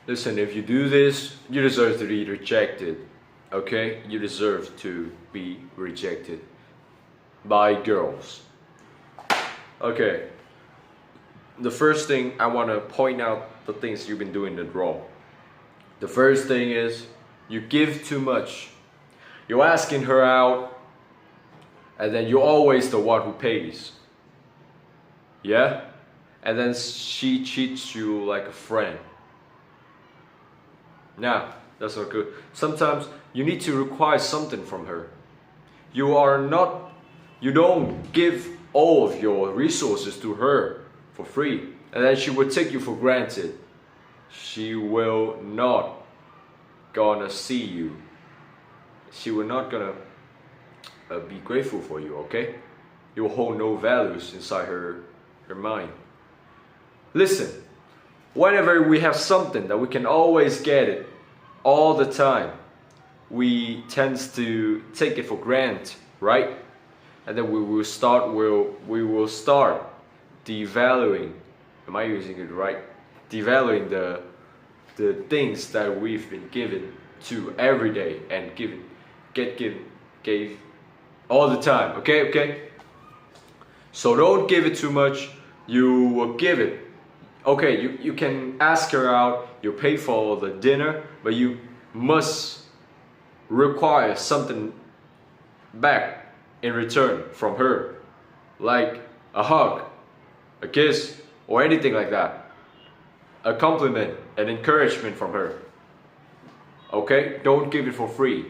Listen, if you do this, you deserve to be rejected. Okay? You deserve to be rejected by girls. Okay. The first thing I want to point out the things you've been doing that wrong. The first thing is you give too much. You're asking her out, and then you're always the one who pays. Yeah? And then she treats you like a friend. Nah, that's not good. Sometimes you need to require something from her. You don't give all of your resources to her for free, and then she will take you for granted. She will not gonna see you. She will not gonna be grateful for you, okay? You will hold no values inside her mind. Listen, whenever we have something that we can always get it all the time, we tend to take it for granted, right? And then we will start devaluing. Am I using it right? Devaluing the things that we've been given to every day and gave all the time. Okay. So don't give it too much. You will give it. Okay, you can ask her out. You pay for the dinner, but you must require something back in return from her, like a hug, a kiss, or anything like that. A compliment, an encouragement from her. Okay? Don't give it for free.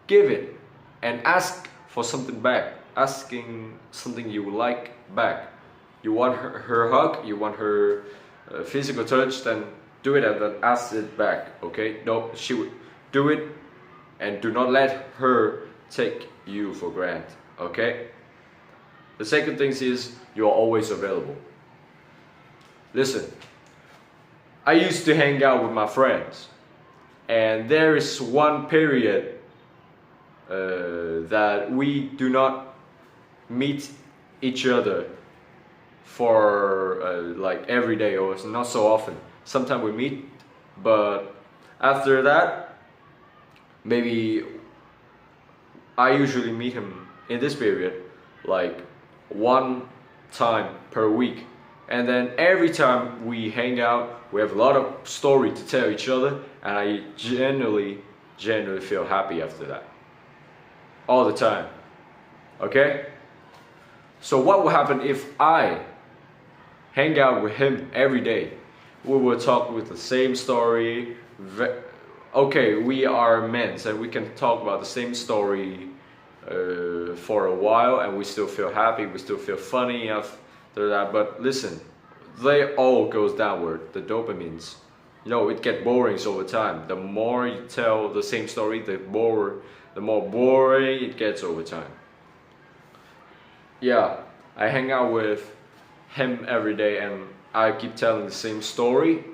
Give it and ask for something back. Asking something you like back. You want her hug, you want her physical touch, then do it and then ask it back. Okay? No, she would do it, and do not let her take you for granted. Okay? The second thing is you are always available. Listen, I used to hang out with my friends, and there is one period that we do not meet each other for like every day, or it's not so often. Sometimes we meet, but after that, maybe I usually meet him in this period like one time per week. And then every time we hang out, we have a lot of story to tell each other, and I genuinely feel happy after that. All the time. Okay? So what will happen if I hang out with him every day? We will talk with the same story. Okay, we are men, so we can talk about the same story for a while, and we still feel happy, we still feel funny after that. But listen, they all goes downward, the dopamines. You know, it gets boring over time. The more you tell the same story, the more boring it gets over time. Yeah, I hang out with him every day and I keep telling the same story.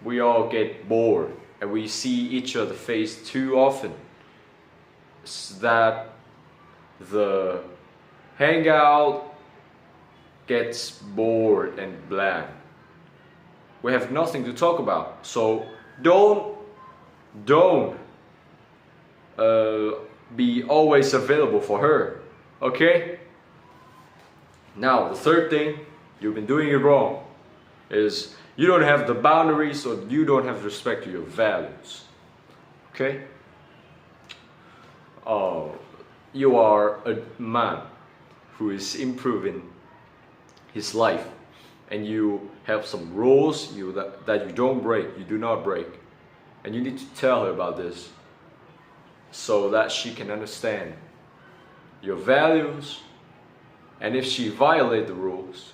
We all get bored and we see each other's face too often, so that the hangout gets bored and bland. We have nothing to talk about, so don't be always available for her. Okay? Now the third thing, you've been doing it wrong, is you don't have the boundaries, or you don't have respect to your values. Okay? You are a man who is improving his life, and you have some rules that you don't break, you do not break, and you need to tell her about this so that she can understand your values. And if she violates the rules,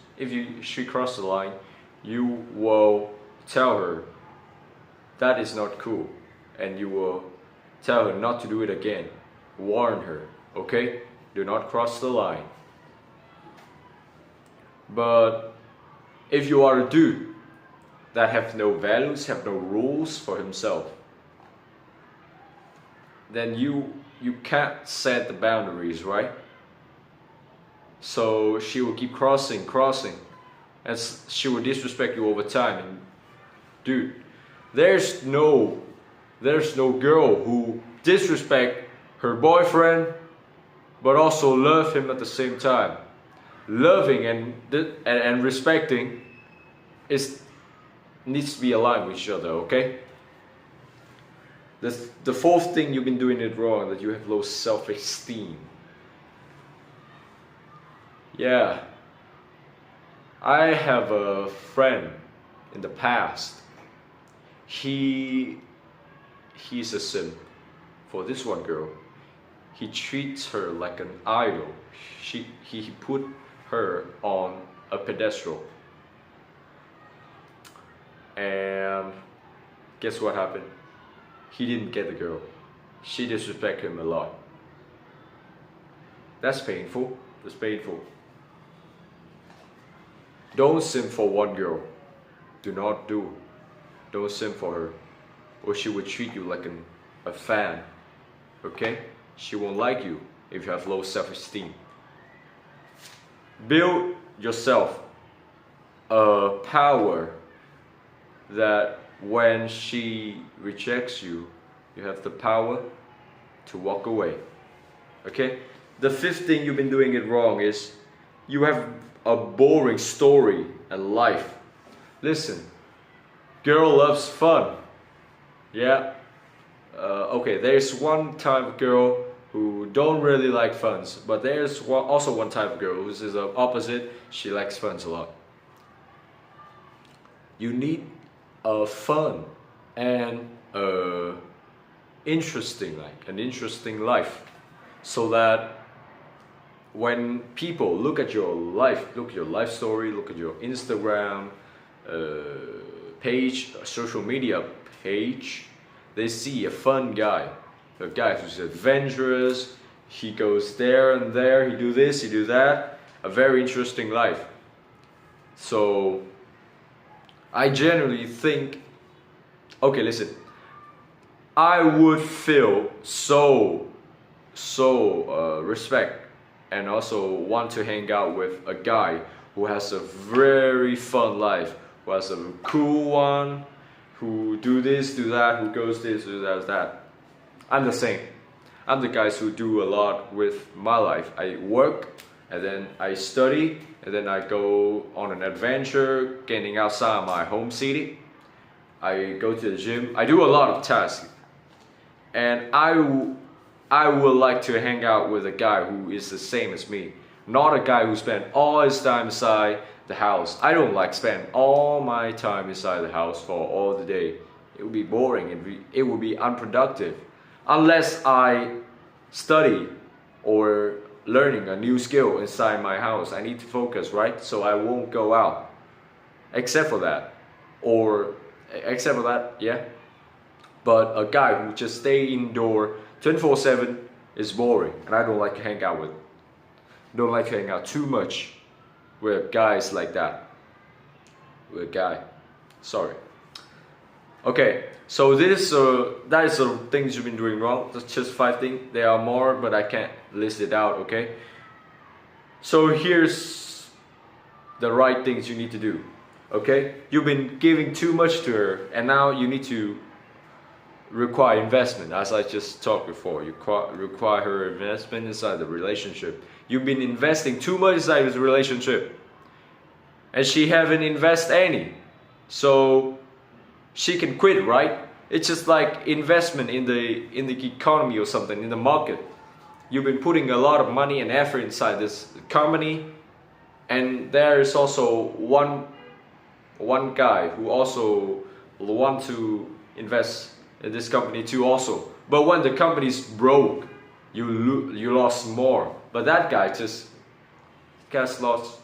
she crosses the line, you will tell her that is not cool, and you will tell her not to do it again. Warn her, okay? Do not cross the line. But if you are a dude that have no values, have no rules for himself, then you can't set the boundaries, right? So she will keep crossing, and she will disrespect you over time. And dude, There's no there's no girl who disrespect her boyfriend but also love him at the same time. Loving and respecting is needs to be aligned with each other, okay? The fourth thing you've been doing it wrong, that you have low self-esteem. Yeah, I have a friend in the past. He's a simp for this one girl. He treats her like an idol. He put her on a pedestal. And guess what happened? He didn't get the girl. She disrespected him a lot. That's painful. That's painful. Don't simp for one girl. Do not do. Don't simp for her, or she will treat you like a fan. Okay? She won't like you if you have low self-esteem. Build yourself a power that when she rejects you, you have the power to walk away. Okay? The fifth thing you've been doing it wrong is you have a boring story and life. Listen, girl loves fun. Yeah. Okay, there's one type of girl who don't really like funs, but there's also one type of girl who's the opposite. She likes funs a lot. You need a fun and interesting, like an interesting life, so that when people look at your life, look at your life story, look at your Instagram page, social media page, they see a fun guy, a guy who's adventurous. He goes there and there, he do this, he do that, a very interesting life. So I generally think, okay, listen, I would feel so respect and also want to hang out with a guy who has a very fun life, who has a cool one, who do this, do that, who goes this, do that. I'm the same. I'm the guys who do a lot with my life. I work, and then I study, and then I go on an adventure, getting outside my home city. I go to the gym. I do a lot of tasks, and I would like to hang out with a guy who is the same as me, not a guy who spent all his time inside the house. I don't like spend all my time inside the house for all the day. It would be boring. It would be unproductive, unless I study or learning a new skill inside my house. I need to focus, right? So I won't go out, except for that, yeah. But a guy who just stay indoor 24/7 is boring, and I don't like to hang out with. Don't like to hang out too much with guys like that. With a guy, sorry. Okay, so that is the things you've been doing wrong. That's just 5 things. There are more, but I can't list it out. Okay. So here's the right things you need to do. Okay, you've been giving too much to her, and now you need to require investment, as I just talked before. You require her investment inside the relationship. You've been investing too much inside this relationship, and she haven't invested any, so she can quit, right? It's just like investment in the economy or something, in the market. You've been putting a lot of money and effort inside this company, and there is also one guy who also want to invest in this company too also. But when the company's broke, you lost more. But that guy just gets lost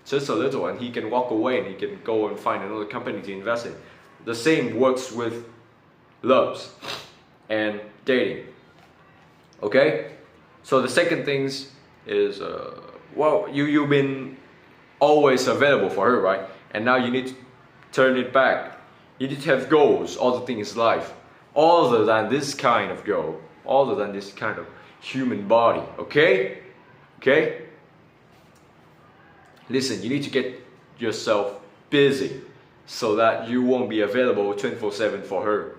just a little, and he can walk away and he can go and find another company to invest in. The same works with loves and dating. Okay? So the second things is, well, you've been always available for her, right? And now you need to turn it back. You need to have goals, other things in life, other than this kind of goal, other than this kind of human body. Okay? Okay? Listen, you need to get yourself busy. so that you won't be available 24/7 for her.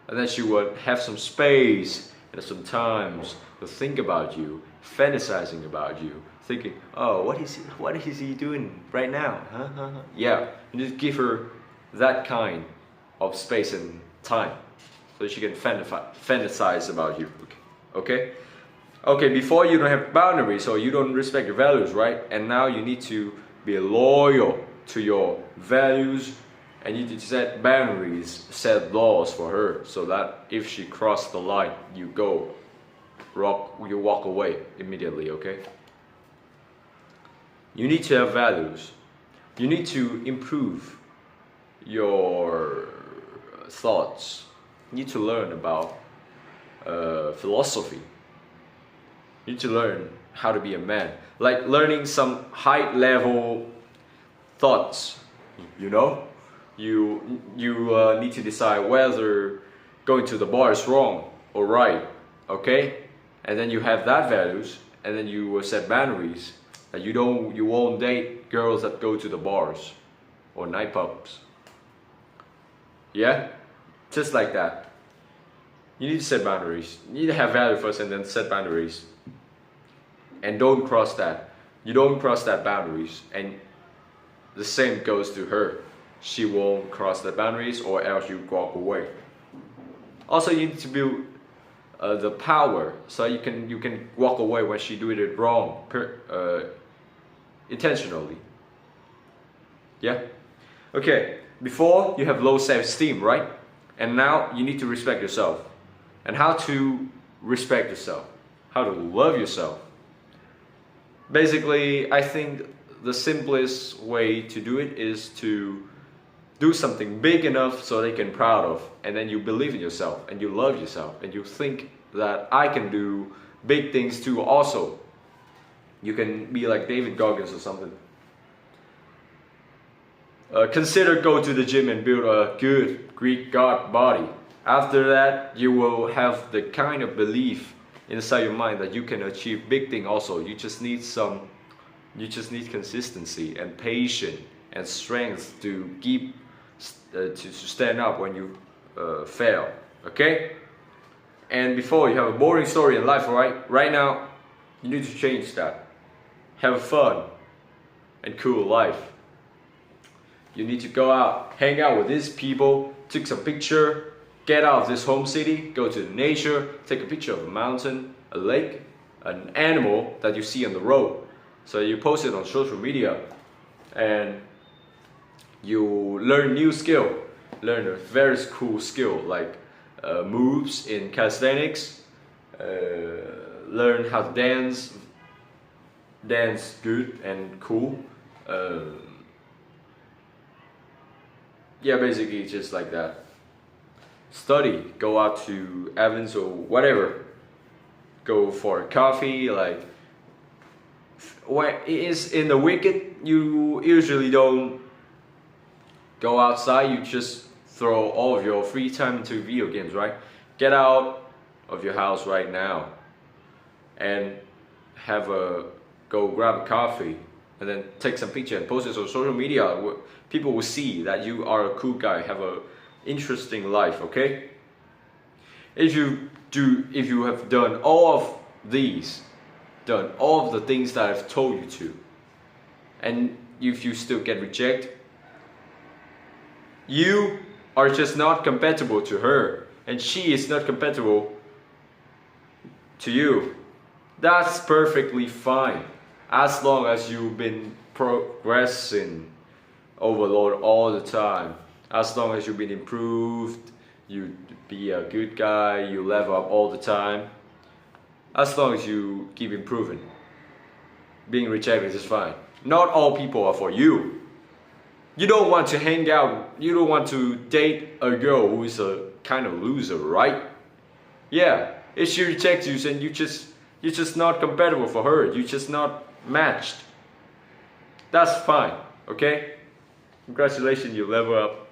And then she would have some space and some times to think about you, fantasizing about you, thinking, oh, what is he doing right now? Huh? Yeah, you just give her that kind of space and time so she can fantasize about you. Okay? Okay, before you don't have boundaries or you don't respect your values, right? And now you need to be loyal to your values and you need to set boundaries, set laws for her so that if she crossed the line, you walk away immediately, okay? You need to have values. You need to improve your thoughts. You need to learn about philosophy. You need to learn how to be a man. Like learning some high level thoughts, you know? You need to decide whether going to the bar is wrong or right, okay? And then you have that values, and then you will set boundaries. That you won't date girls that go to the bars or night pubs. Yeah? Just like that. You need to set boundaries. You need to have value first and then set boundaries. And don't cross that. You don't cross that boundaries, and the same goes to her. She won't cross the boundaries or else you walk away. Also, you need to build the power so you can walk away when she doing it wrong intentionally. Yeah? Okay, before you have low self-esteem, right? And now you need to respect yourself. And how to respect yourself? How to love yourself? Basically, I think the simplest way to do it is to do something big enough so they can proud of, and then you believe in yourself and you love yourself and you think that I can do big things too also. You can be like David Goggins or something. Consider go to the gym and build a good Greek god body. After that, you will have the kind of belief inside your mind that you can achieve big thing also. You just need consistency and patience and strength to keep to stand up when you fail. Okay? And before, you have a boring story in life, right? Right now, you need to change that. Have a fun and cool life. You need to go out, hang out with these people, take some picture, get out of this home city, go to the nature, take a picture of a mountain, a lake, an animal that you see on the road. So you post it on social media and you learn new skill, learn a very cool skill like moves in calisthenics, learn how to dance good and cool. Yeah, basically just like that. Study, go out to Evans or whatever, go for a coffee. Like when it is in the weekend, you usually don't go outside, you just throw all of your free time into video games, right? Get out of your house right now and go grab a coffee and then take some picture and post it on social media. People will see that you are a cool guy, have a interesting life, okay? If you have done all of these, done all of the things that I've told you to, and if you still get rejected, you are just not compatible to her, and she is not compatible to you. That's perfectly fine, as long as you've been progressing overload all the time. As long as you've been improved, you be a good guy, you level up all the time. As long as you keep improving, being rejected is fine. Not all people are for you. You don't want to hang out, you don't want to date a girl who is a kind of loser, right? Yeah, if she rejects you, then you're just not compatible for her, you're just not matched. That's fine, okay? Congratulations, you level up.